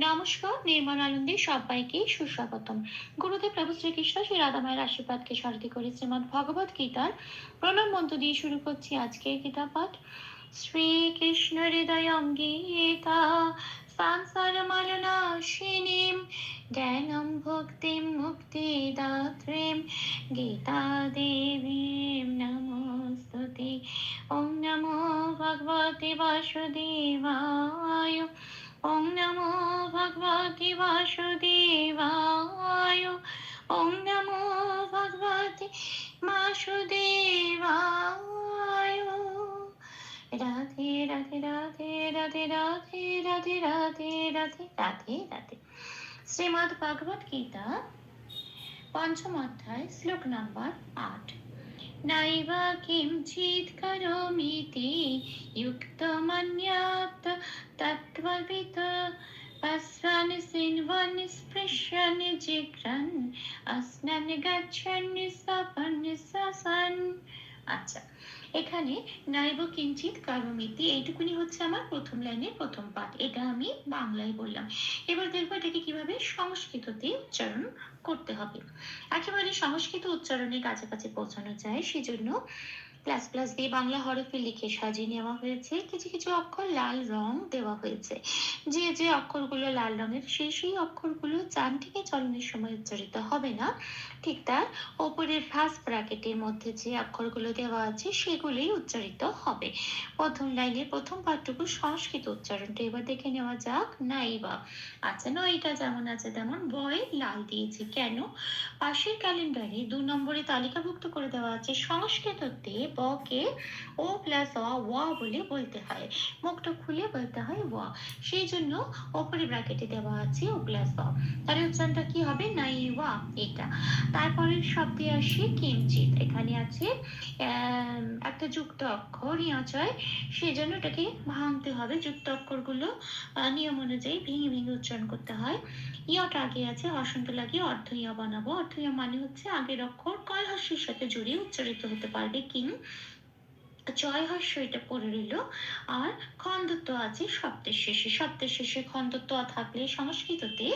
নমস্কার, নির্মল আনন্দে সবাইকে সুস্বাগতম। গুরুদেব প্রভু শ্রীকৃষ্ণ শ্রী রাধা মায়ের আশীর্বাদকে সারথি করে শ্রীমদ্ ভগবত গীতার প্রণব মন্ত্র দিয়ে শুরু করছি আজকের গীতা পাঠ। শ্রীকৃষ্ণ হৃদয়ং গীতা সংসার মালনাশিনীম জ্ঞানম ভক্তিম মুক্তিদাত্রীম গীতা দেবীম নমস্তুতে। ওম নমো ভগবতে বাসুদেবায়। ওম নমো ভগবতে বাসুদেবায়। ওম নমো ভগবতে বাসুদেবায়। রাধে রাধে রাধে রাধে রাধে রাধে রাধে রাধে রাধে রাধে। শ্রীমদ্ ভগবত গীতা পঞ্চম অধ্যায় শ্লোক নম্বর 8। নৈব কিঞ্চিৎ কरोमीति युक्तमन्यत् तत्त्ववित् पश्यन् शृण्वन् स्पृशन् जिघ्रन् अस्नन् गच्छन् स्वपन् स्वसन्। আচ্ছা, এখানে নৈব কিঞ্চিৎ কারোমিতি এইটুকুনি হচ্ছে আমার প্রথম লাইনের প্রথম পাঠ। এটা আমি বাংলায় বললাম। এবার দেখবো এটাকে কিভাবে সংস্কৃততে উচ্চারণ করতে হবে। একেবারে সংস্কৃত উচ্চারণের কাছাকাছি পৌঁছানো যায়, সেজন্য প্লাস প্লাস দিয়ে বাংলা হরফে লিখে সাজিয়ে নেওয়া হয়েছে। কিছু কিছু অক্ষর লাল রং দেওয়া হয়েছে। যে যে অক্ষরগুলো লাল রঙের সেই অক্ষরগুলো চান থেকে চলনের সময় উচ্চারিত হবে না, ঠিক তার ওপরের ফার্স্ট ব্র্যাকেটের মধ্যে যে অক্ষরগুলো দেওয়া আছে সেগুলোই উচ্চারিত হবে। প্রথম লাইনের প্রথম পাঠটুকু সংস্কৃত উচ্চারণটা এবার দেখে নেওয়া যাক। নাইবা। আচ্ছা, নয়টা যেমন আছে তেমন বয় লাল দিয়েছি কেন? পাশের ক্যালেন্ডারে 2 নম্বরে তালিকাভুক্ত করে দেওয়া আছে সংস্কৃততে বকে ও প্লাস অ ওয়া বলে বলতে হয়, মুখটা খুলে বলতে হয় ওয়া, সেই জন্য ওপরে ব্র্যাকেটে দেওয়া আছে ও প্লাস অ। তাহলে উচ্চারণটা কি হবে? নাইওয়া, এটা। তারপরের শব্দে আসি কিঞ্চিত। এখানে আছে একটা যুক্ত অক্ষর ইয়চয়, সেজন্য এটাকে ভাঙতে হবে। যুক্ত অক্ষরগুলো নিয়ম অনুযায়ী ভেঙে ভেঙে উচ্চারণ করতে হয়। ইয়টা আগে আছে, হসন্ত লাগিয়ে অর্ধ ইয় বানাবো। অর্ধ ইয় মানে হচ্ছে আগের অক্ষর কয় হস্যের সাথে জড়িয়ে উচ্চারিত হতে পারবে। কিং জয় হস্য এটা পড়ে রইল। আর খন্দত্ব আছে শব্দের শেষে। শব্দের শেষে খন্দত্ব থাকলে সংস্কৃততে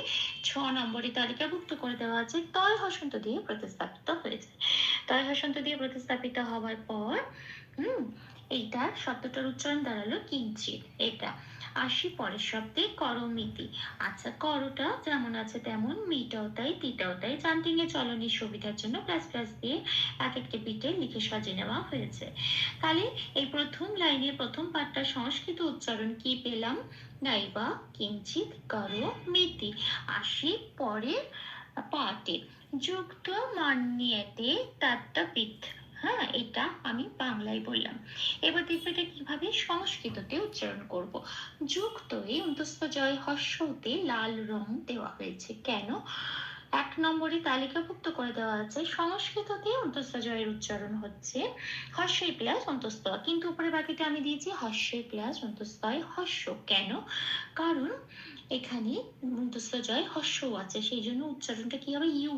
6 নম্বরে তালিকাভুক্ত করে দেওয়া আছে তয় হসন্ত দিয়ে প্রতিস্থাপিত হয়েছে। তয় হসন্ত দিয়ে প্রতিস্থাপিত হওয়ার পর এইটা শব্দটার উচ্চারণ দাঁড়ালো কিঞ্চিত। এটা আসি পরের শব্দে করমিতি। আচ্ছা, করটা যেমন আছে তেমন, মিটাও তাই, তিটাও তাই। চান্টিংয়ে চলনের সুবিধার জন্য প্লাস প্লাস দিয়ে এক একটি বিটে লিখে সাজিয়ে নেওয়া হয়েছে। তাহলে এই প্রথম লাইনে প্রথম পাঠটা সংস্কৃত উচ্চারণ কি পেলাম? নাইবা কিঞ্চিত করমিতি। আসি পরের পাঠে যুক্ত মান্যতে তত্ত্ববিদ। হ্যাঁ, এটা আমি বাংলায় বললাম। এবার দেখবো এটা কিভাবে সংস্কৃততে উচ্চারণ করব। যুক্ত এই অন্তস্থ জয় হস্যতে লাল রং দেওয়া হয়েছে কেন? 1 নম্বরে তালিকাভুক্ত করে দেওয়া আছে সংস্কৃততে অন্তস্থ জয়ের উচ্চারণ হচ্ছে হস্যই প্লাস অন্তস্থ, কিন্তু উপরে বাকিটা আমি দিয়েছি হস্যই প্লাস অন্তস্থয় হস্য। কেন? কারণ এখানে অন্তস্থ জয় হস্য আছে, সেই জন্য উচ্চারণটা কি হবে? ইউ,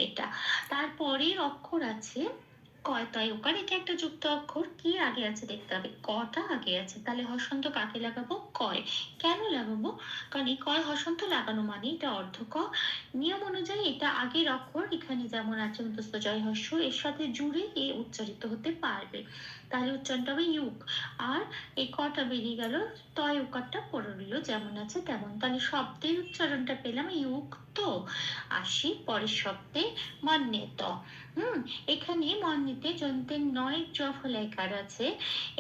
এটা। তারপরের অক্ষর আছে কয় তয় ওকার, এটা একটা যুক্ত অক্ষর। কি আগে আছে দেখতে হবে, কটা আগে আছে। তাহলে হসন্ত কাকে লাগাবো? কয়। কেন লাগাবো? কারণ এই কয় হসন্ত লাগানো মানে এটা অর্ধ ক। নিয়ম অনুযায়ী এটা আগের অক্ষর, এখানে যেমন আছে অন্তস্থ জয় হস্য, এর সাথে জুড়ে এ উচ্চারিত হতে পারবে। তাহলে উচ্চারণটা হবে ইউক। আর এই কটা বেরিয়ে গেল, তয় উকারটা পড়ে রইল যেমন আছে তেমন। তাহলে শব্দের উচ্চারণটা পেলাম ইউক্ত। আসি পরের শব্দে মান্যত। এখানে মন্যতে যন্ত্রের 9 জফলাইকার আছে।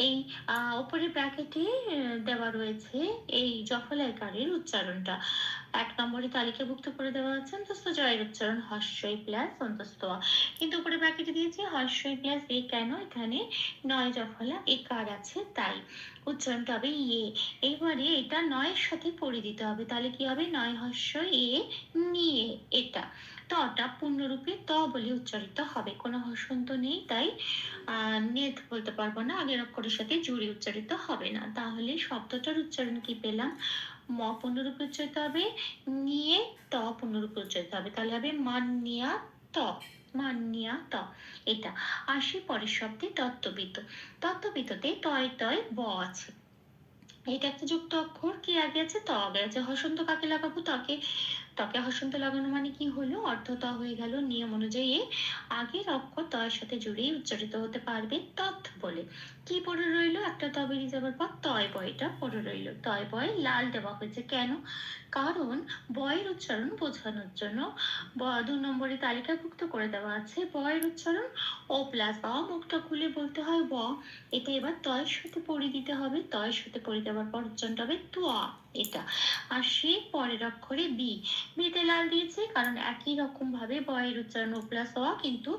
এই উপরে ব্র্যাকেটে দেওয়া রয়েছে এই জফলাইকারের উচ্চারণটা। 1 নম্বরে তালিকাভুক্ত করে দেওয়া আছে অন্তস্থ জয়ের উচ্চারণ হস্যই প্লাস অন্তস্থ, কিন্তু উপরে ব্র্যাকেটে দিয়েছে হস্যই প্লাস এ। কেন? এখানে 9 জফলা একার আছে তাই। উচ্চারণটা হবে ইয়ে। এবারে এটা 9 সাথে পড়ে দিতে হবে। তাহলে কি হবে? 9 হস্য এ নিয়ে, এটা। তটা পূর্ণরূপে ত বলে উচ্চারিত হবে, কোনো হসন্ত নেই, তাই নেত বলতে পারবো না, আগের অক্ষরের সাথে জুড়ে উচ্চারিত হবে না। তাহলে শব্দটার উচ্চারণ কি পেলাম? ম পূর্ণরূপে উচ্চারিত হবে, নিয়ে ত পূর্ণরূপে উচ্চারিত হবে। তাহলে হবে মান্যা ত, মান্যা ত, এটা। আসি পরের শব্দে তত্ত্ববিদ। তত্ত্ববিদতে তয় তয় ব আছে। এটা একটা যুক্ত অক্ষর, কি আগে আছে? ত আগে আছে। হসন্ত কাকে লাগাবো? ত্বকে। ত্বকে হসন্ত লাগানো মানে কি হলো? অর্থ ত হয়ে গেল। নিয়ম অনুযায়ী আগের অক্ষর ত এর সাথে জুড়েই উচ্চারিত হতে পারবে তথ বলে। কি পড়ে রইলো? একটা ত বেরিয়ে যাবার পর তয় বয়টা পড়ে রইলো। তয় বয় লাল দেওয়া হয়েছে কেন? কারণ বয়ের উচ্চারণ বোঝানোর জন্য 2 নম্বরে তালিকাভুক্ত করে দেওয়া আছে বয়ের উচ্চারণ ও প্লাস অ, মুখটা খুলে বলতে হয় ব। এটা এবার তয়ের সাথে পড়ে দিতে হবে। তয়ের সাথে পড়ে দেওয়ার পর উচ্চারণটা হবে তোয়া, এটা। আর সে পরের অক্ষরে বি। বিতে লাল দিয়েছি কারণ একই রকম ভাবে বয়ের উচ্চারণ ও প্লাস অ, কিন্তু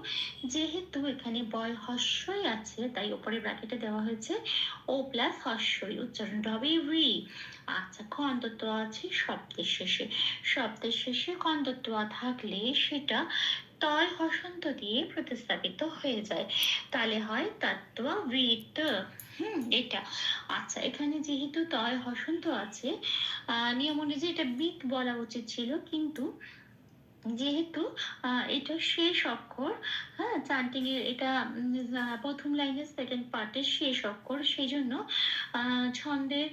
যেহেতু এখানে বয় হস্যই আছে তাই উপরে ব্র্যাকেটে দেওয়া হয়েছে ও প্লাস হস্যই, উচ্চারণটা হবে রি। আচ্ছা, খণ্ডত্ব আছে শব্দের শেষে। শব্দের শেষে খণ্ডত্ব থাকলে সেটা তয় হসন্ত দিয়ে প্রতিস্থাপিত হয়ে যায়, তাহলে হয় তত্ত্ব বৃত্ত। এটা। আচ্ছা, এখানে যেহেতু তয় হসন্ত আছে, নিয়ম অনুযায়ী এটা বিত বলা উচিত ছিল, কিন্তু যেহেতু এটা শেষ অক্ষর, হ্যাঁ, চান্টিং এর এটা প্রথম লাইনের সেকেন্ড পার্টের শেষ অক্ষর, সেই জন্য ছন্দের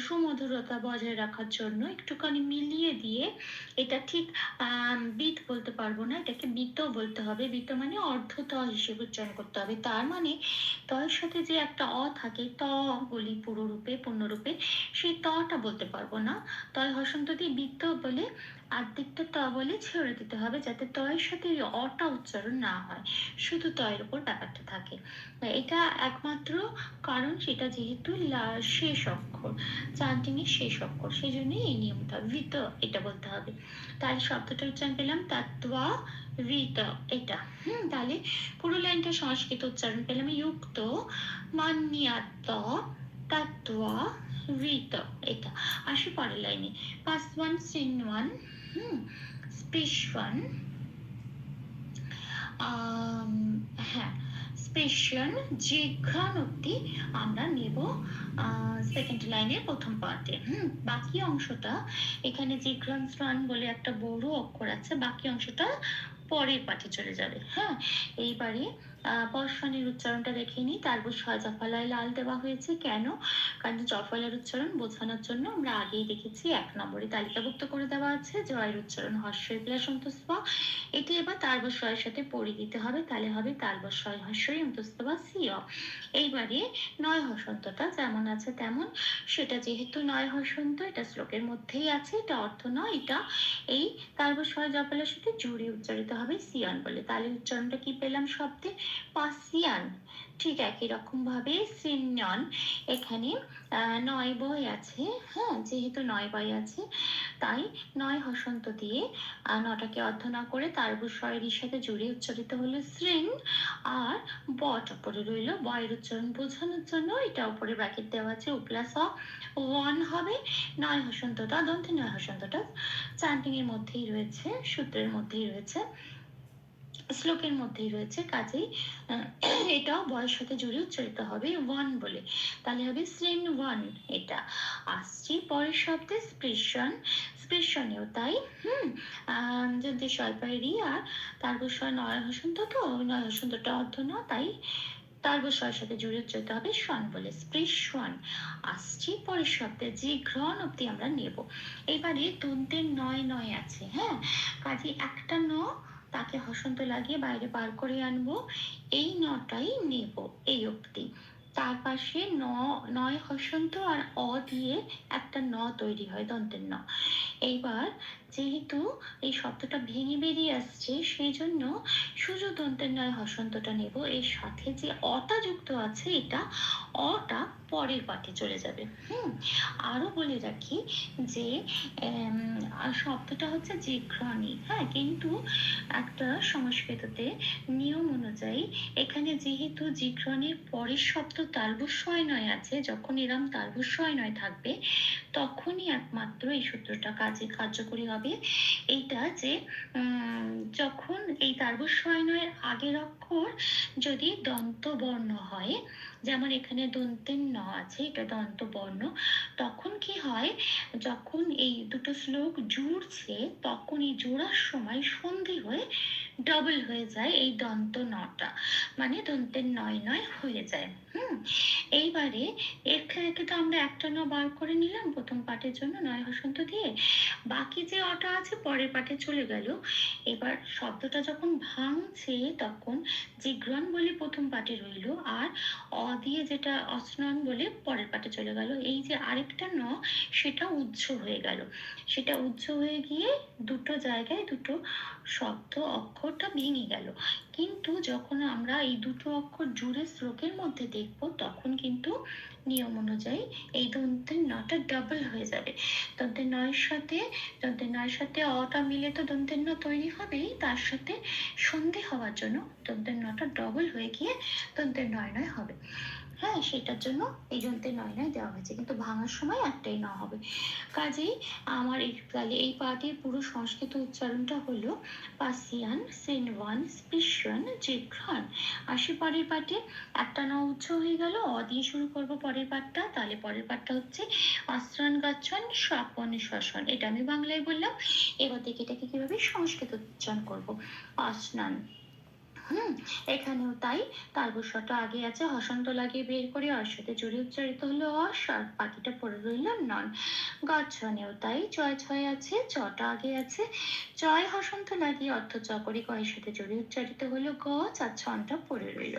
সুমধুরতা বজায় রাখার জন্য একটুখানি মিলিয়ে দিয়ে এটা ঠিক বিত বলতে পারবো না, এটাকে বিত বলতে হবে। বিত মানে অর্ধ ত হিসেবে উচ্চারণ করতে হবে। তার মানে তয়ের সাথে যে একটা অ থাকে, ত বলি পুরো রূপে পূর্ণরূপে, সেই তটা বলতে পারবো না। তয় হসন্ত দিয়ে বিত বলে আর্ধেকটা ত বলে ছেড়ে দিতে হবে, যাতে তয়ের সাথে অটা উচ্চারণ না হয়, শুধু তয়ের উপর ব্যাপারটা থাকে। এটা একমাত্র কারণ, সেটা যেহেতু শেষ অক্ষর, চান্টিং এর শেষ অক্ষর, সেই জন্য এই নিয়মটা ভিত এটা বলতে হবে। তাহলে শব্দটা উচ্চারণ পেলাম তাত্ত্বা ভিত, এটা। তাহলে পুরো লাইনটা সংস্কৃত উচ্চারণ পেলাম যুক্ত মান্যাত্ত তাত্ত্বা ভিত, এটা। আসি পরের লাইনে। Past one, sin one, speech one, হ্যাঁ, স্পেশন যেখান অব্দি আমরা নেব সেকেন্ড লাইনের প্রথম পার্টে। বাকি অংশটা এখানে জিঘ্রান স্থান বলে একটা বড় অক্ষর আছে, বাকি অংশটা পরের পাঠে চলে যাবে। হ্যাঁ, এইবারে বর্ষণের উচ্চারণটা দেখে নিই। তারপর ছয় জফলায় লাল দেওয়া হয়েছে কেন? কারণ জফলার উচ্চারণ বোঝানোর জন্য আমরা আগেই দেখেছি 1 নম্বরে তালিকাভুক্ত করে দেওয়া আছে জয়ের উচ্চারণ হর্ষই প্লাস অন্তঃস্থ। এটি এবার তালবস্যয়ের সাথে পড়ে দিতে হবে, তাহলে হবে তালবস্যয় হর্ষই অন্তঃস্থ বা সিয়। এইবারে নয় হসন্তটা যেমন আছে তেমন, সেটা যেহেতু নয় হসন্ত, এটা শ্লোকের মধ্যেই আছে, এটা অর্থ নয়, এটা এই তালবস্যয় জফলার সাথে জুড়ে উচ্চারিত হবে সিয়ান বলে। তাহলে উচ্চারণটা কি পেলাম শব্দে? পাসিয়ান। ঠিক একই রকম ভাবে সিনয়ন, এখানে 9 বয় আছে, হ্যাঁ, যেহেতু 9 বয় আছে তাই 9 হসন্ত দিয়ে নটাকে অর্ধ না করে তালবস্যয়ের সাথে জুড়ে উচ্চারিত হলো শ্রীন, আর বটা পড়ে রইল বয়ের উচ্চারণ বোঝানোর জন্য, এটা উপরে ব্র্যাকেট দেওয়া আছে প্লাস ওয়ান হবে। 9 হসন্তটা দন্তে 9 হসন্তটা চান্টিং এর মধ্যেই রয়েছে, সূত্রের মধ্যেই রয়েছে, শ্লোকের মধ্যেই রয়েছে, কাজেই এটাও বয়ের সাথে জুড়ে উচ্চারিত হবে ওয়ান বলে, তাহলে হবে শ্রেণ ওয়ান। এটা। আসছি পরের শব্দে স্পৃশন। স্পৃশনেও তাই, যদি স্বল্পায়রি আর তারপর 9 হসন্ত, তো 9 হসন্তটা অর্ধ না, তাই তালবস্যয়ের সাথে জুড়ে উচ্চারিত হবে শন বলে, স্পৃশন। আসছি পরের শব্দে যে ঘ্রণ অব্দি আমরা নেব। এবারে দন্তের 9 আছে, হ্যাঁ, কাজে একটা ন তাকে হসন্ত লাগিয়ে বাইরে বার করে আনবো, এই নটাই নেব এই অব্দি। তার পাশে 9 হসন্ত আর অ দিয়ে একটা ন তৈরি হয়, দন্তের ন। এইবার যেহেতু এই শব্দটা ভেঙে বেরিয়ে আসছে, সেই জন্য শুধু দন্তের 9 হসন্তটা নেব, এর সাথে যে অটা যুক্ত আছে এটা অটা পরের পাঠে চলে যাবে। আরো বলে রাখি যে শব্দটা হচ্ছে জিঘ্রানি, হ্যাঁ, কিন্তু একটা সংস্কৃততে নিয়ম অনুযায়ী এখানে যেহেতু জিঘ্রানির পরের শব্দ তালবস্যয় নয় আছে, যখন এরম তালবস্যয় নয় থাকবে তখনই একমাত্র এই সূত্রটা কার্যকরী হবে। এইটা যে যখন এই তালবস্যয় নয়ের আগের অক্ষর যদি দন্ত বর্ণ হয়, যেমন এখানে দন্তের ন আছে, এটা দন্ত বর্ণ, তখন কি হয়, যখন এই দুটো শ্লোক জুড়ছে তখন এই জোড়ার সময় সন্ধি হয়ে ডবল হয়ে যায় এই দন্ত নটা, মানে দন্তের নয় নয় হয়ে যায়। এইবারে এর থেকে তো আমরা একটা ন বার করে নিলাম প্রথম পাঠের জন্য নয় হসন্ত দিয়ে, বাকি যে অটা আছে পরের পাঠে চলে গেল। এবার শব্দটা যখন ভাঙছে তখন জিঘ্রণ বলে প্রথম পাঠে রইল, আর অ দিয়ে যেটা অস্নন বলে পরের পাঠে চলে গেল। এই যে আরেকটা ন সেটা উজ্জ হয়ে গেল, সেটা উজ্জ হয়ে গিয়ে দুটো জায়গায় দুটো শব্দ অক্ষরটা ভেঙে গেল। কিন্তু যখন আমরা এই দুটো অক্ষর জুড়ে শ্লোকের মধ্যে দেখব তখন কিন্তু নিয়ম অনুযায়ী এই দন্তের নটা ডাবল হয়ে যাবে। দন্তের নয়ের সাথে অটা মিলে তো দন্তের ন তৈরি হবেই, তার সাথে সন্ধি হওয়ার জন্য দন্তের নটা ডবল হয়ে গিয়ে দন্তের নয় নয় হবে। হ্যাঁ, সেটার জন্য এই দন্তের নয় নয় দেওয়া হয়েছে, কিন্তু ভাঙার সময় একটাই ন হবে। কাজেই আমার তাহলে এই পাঠের পুরো সংস্কৃত উচ্চারণটা হলো পাসিয়ান সিনওয়ান স্পৃশন জিঘ্রান। আসি পরের পাঠে, একটা ন উচ্চ হয়ে গেল, অ দিয়ে শুরু করবো পরের পাঠটা। তাহলে পরের পাঠটা হচ্ছে আশ্রন গাচ্ছন স্বপন শ্বসন। এটা আমি বাংলায় বললাম। এবার দেখে এটাকে কিভাবে সংস্কৃত উচ্চারণ করবো। আসনান, এখানেও তাই, তালবস্যটা আগে আছে, হসন্ত লাগিয়ে বের করে অর সাথে জুড়ে উচ্চারিত হলো অস, আর বাকিটা পড়ে রইল নন। গচ্ছনেও তাই, চয় ছয় আছে, চটা আগে আছে, চয় হসন্ত লাগিয়ে অর্থ চ করে গয়ের সাথে জুড়ে উচ্চারিত হলো গছ, আর ছনটা পড়ে রইল।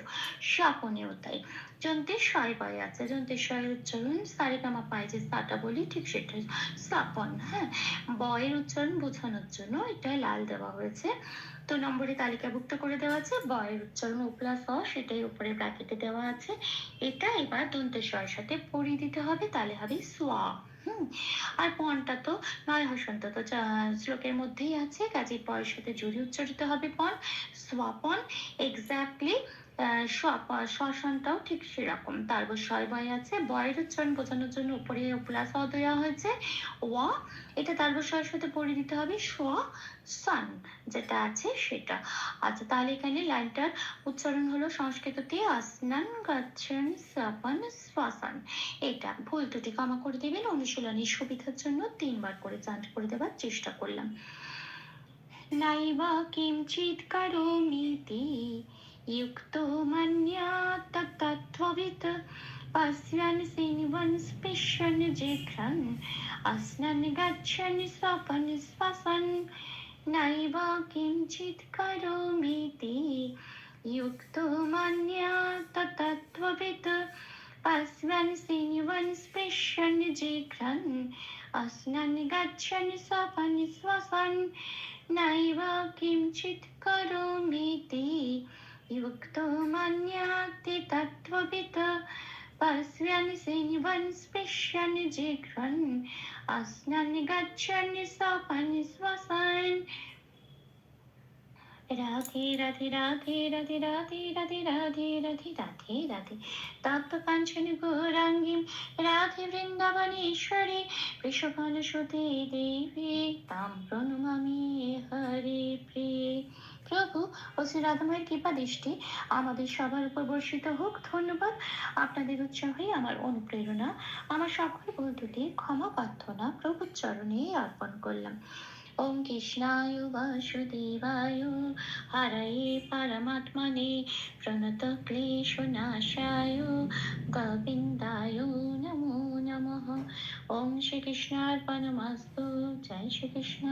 স্বপনেও তাই, যন্ত্রের শয় বয় আছে, যন্ত্রের শয়ের উচ্চারণ সারেগামা পায় যে সাটা বলি ঠিক সেটা স্থাপন। হ্যাঁ, বয়ের উচ্চারণ বোঝানোর জন্য এটা লাল দেওয়া হয়েছে। তো নম্বরে তালিকাভুক্ত করে দেওয়া আছে, বয়ের উচ্চারণ ও প্লাস অ, সেটাই উপরে ব্র্যাকেটে দেওয়া আছে। এটা এবার দন্তের স্বরের সাথে পড়িয়ে দিতে হবে, তাহলে হবে সোয়া। আর পণটা তো নয় হসন্ত তো শ্লোকের মধ্যেই আছে, কাজে পরের সাথে জুড়ে উচ্চারিত হবে পণ, সোয়াপন। এক্স্যাক্টলি শ্বাসনটাও ঠিক সেরকম। তারপর শয় বয় আছে, বয়ের উচ্চারণ বোঝানোর জন্য উপরে প্লাস অ দেওয়া হয়েছে ওয়া, এটা তারপর শয়ের সাথে পড়ে দিতে হবে সোয়া সান, যেটা আছে সেটা। আচ্ছা, তাহলে এখানে লাইনটার উচ্চারণ হলো সংস্কৃততে আসনান গাচ্ছন সাপান শ্বাসান। এটা ভুল ত্রুটি ক্ষমা করে দেবেন, অনুশীলনের সুবিধার জন্য 3বার করে চান্ট করে দেওয়ার চেষ্টা করলাম। নাইবা কিঞ্চিৎ কারোমিতি युक्तो मन्यात् तत्त्ववित् पश्यन् शृण्वन् स्पृशन् जिघ्रन् अस्नन् गच्छन् स्वपन् श्वसन् नैव किञ्चित् करोमीति युक्तो मन्यात् तत्त्ववित् पश्यन् शृण्वन् स्पृशन् जिघ्रन् अस्नन् गच्छन् स्वपन् श्वसन् नैव किञ्चित् करोमीति युक्तो मन्याति तत्त्ववित् पश्यन् शृण्वन् स्पृशन् जिघ्रन् अस्नन् गच्छन् स्वपन् श्वसन्। রাধে রাধে রাধে রাধে রাধে রাধে রাধে রাধে রাধে রাধে তপ্ত কাঞ্চন গৌরাঙ্গী রাধে বৃন্দাবনেশ্বরী বৃষভান সুতে দেবী তাম প্রণমামি হরে প্রিয়ে। প্রভু ও শ্রী রাধামায়ের কৃপা দৃষ্টি আমাদের সবার উপর বর্ষিত হোক। ধন্যবাদ। আপনাদের উৎসাহই আমার অনুপ্রেরণা। আমার সকল ভুল ত্রুটি ক্ষমা প্রার্থনা প্রভুর চরণে অর্পণ করলাম। ওম কৃষ্ণায় বাসুদেবায় হরয়ে পরমাত্মনে প্রণত ক্লেশনাশায় গোবিন্দায় নমো নমঃ। ওম শ্রীকৃষ্ণার্পণমস্তু। জয় শ্রীকৃষ্ণ।